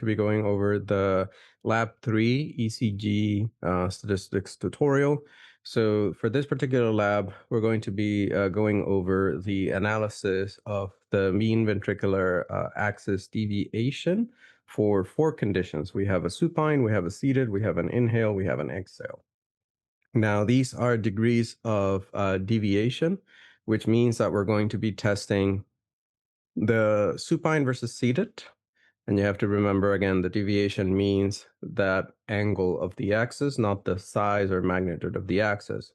to be going over the Lab 3 ECG statistics tutorial. So for this particular lab, we're going to be going over the analysis of the mean ventricular axis deviation for four conditions. We have a supine, we have a seated, we have an inhale, we have an exhale. Now, these are degrees of deviation, which means that we're going to be testing the supine versus seated. And you have to remember again, the deviation means that angle of the axis, not the size or magnitude of the axis.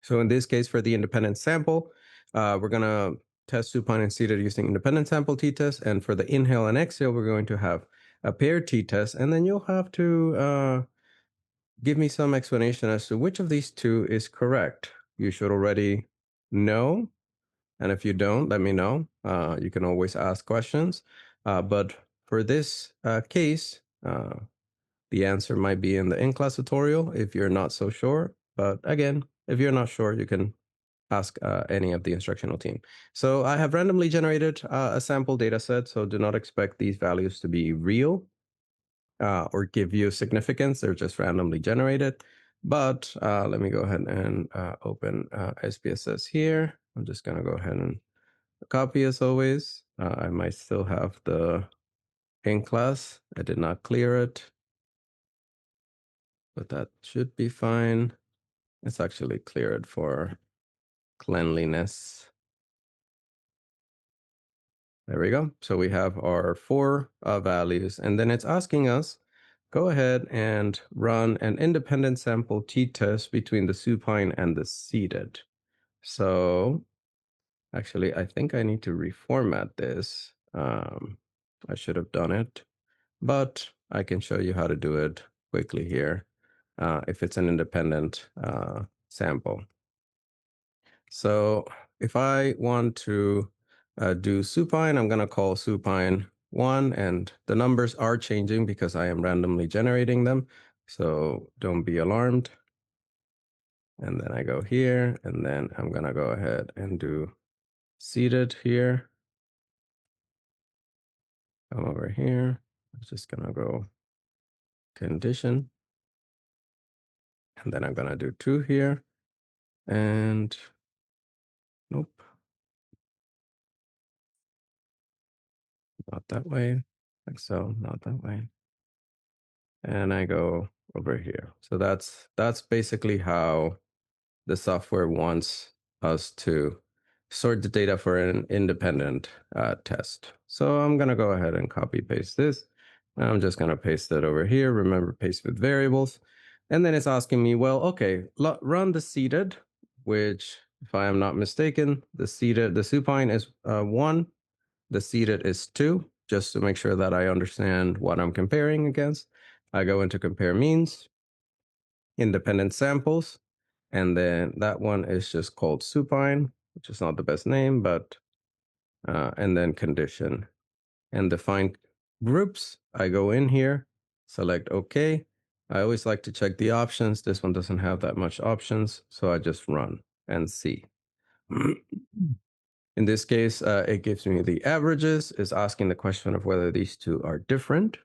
So in this case, for the independent sample, we're going to test supine and seated using independent sample t-test. And for the inhale and exhale, we're going to have a paired t-test. And then you'll have to give me some explanation as to which of these two is correct. You should already know. And if you don't, let me know. You can always ask questions. But for this case, the answer might be in the in-class tutorial if you're not so sure. But again, if you're not sure, you can ask any of the instructional team. So I have randomly generated a sample data set, so do not expect these values to be real or give you significance. They're just randomly generated. But let me go ahead and open SPSS here. I'm just going to go ahead and copy as always. I might still have the in class. I did not clear it, but that should be fine. It's actually cleared for cleanliness. There we go. So we have our four values, and then it's asking us, go ahead and run an independent sample t-test between the supine and the seated. So actually, I think I need to reformat this. I should have done it, but I can show you how to do it quickly here if it's an independent sample. So if I want to do supine, I'm going to call supine 1, and the numbers are changing because I am randomly generating them. So don't be alarmed. And then I go here, and then I'm going to go ahead and do seated here. Come over here. I'm just going to go condition. And then I'm going to do 2 here. And nope, not that way. Like so, not that way. And I go over here. So that's basically how the software wants us to sort the data for an independent test. So I'm going to go ahead and copy paste this. I'm just going to paste it over here. Remember, paste with variables. And then it's asking me, well, okay, run the seated, which if I am not mistaken, the supine is 1, the seated is 2, just to make sure that I understand what I'm comparing against. I go into compare means, independent samples, and then that one is just called supine, which is not the best name, but, and then condition. And define groups, I go in here, select OK. I always like to check the options. This one doesn't have that much options, so I just run and see. In this case, it gives me the averages, is asking the question of whether these two are different.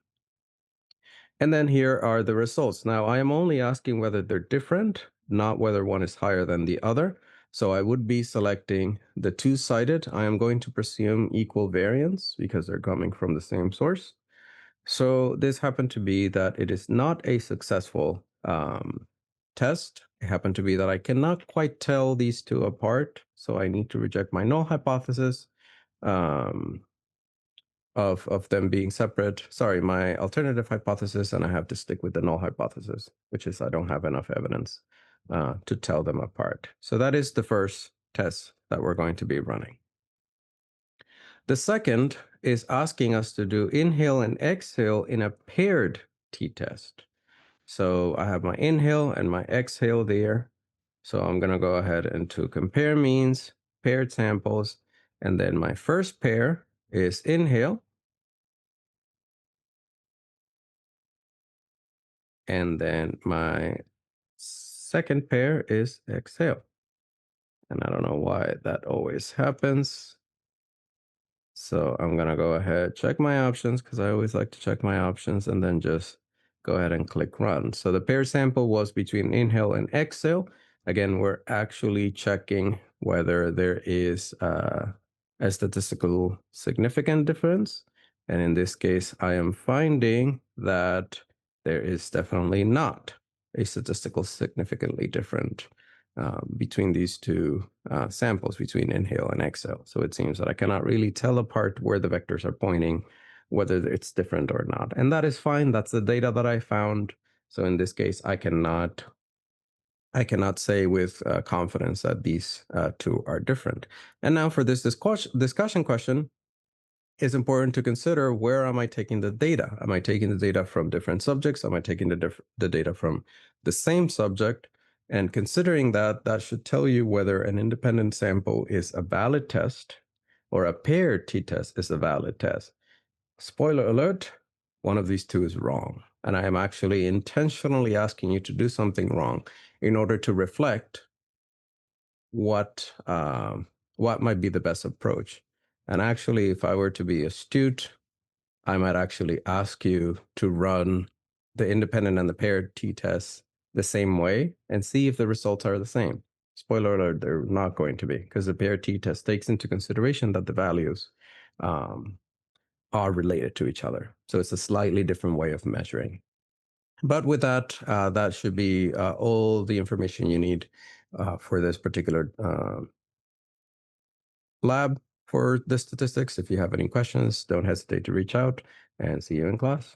And then here are the results. Now, I am only asking whether they're different, not whether one is higher than the other. So I would be selecting the two-sided. I am going to presume equal variance because they're coming from the same source. So this happened to be that it is not a successful test. It happened to be that I cannot quite tell these two apart. So I need to reject my null hypothesis. Of them being separate. Sorry, my alternative hypothesis, and I have to stick with the null hypothesis, which is I don't have enough evidence to tell them apart. So that is the first test that we're going to be running. The second is asking us to do inhale and exhale in a paired t-test. So I have my inhale and my exhale there. So I'm going to go ahead and to compare means, paired samples, and then my first pair is inhale. And then my second pair is exhale. And I don't know why that always happens. So I'm gonna go ahead, check my options, because I always like to check my options, and then just go ahead and click run. So the pair sample was between inhale and exhale. Again, we're actually checking whether there is a statistical significant difference. And in this case, I am finding that there is definitely not a statistical significantly different between these two samples, between inhale and exhale. So it seems that I cannot really tell apart where the vectors are pointing, whether it's different or not. And that is fine. That's the data that I found. So in this case, I cannot say with confidence that these two are different. And now for this discussion question, it's important to consider, where am I taking the data? Am I taking the data from different subjects? Am I taking the data from the same subject? And considering that, that should tell you whether an independent sample is a valid test or a paired t-test is a valid test. Spoiler alert, one of these two is wrong. And I am actually intentionally asking you to do something wrong in order to reflect what what might be the best approach. And actually, if I were to be astute, I might actually ask you to run the independent and the paired t-tests the same way and see if the results are the same. Spoiler alert, they're not going to be, because the paired t-test takes into consideration that the values um, are related to each other. So it's a slightly different way of measuring. But with that, that should be all the information you need for this particular lab for the statistics. If you have any questions, don't hesitate to reach out, and see you in class.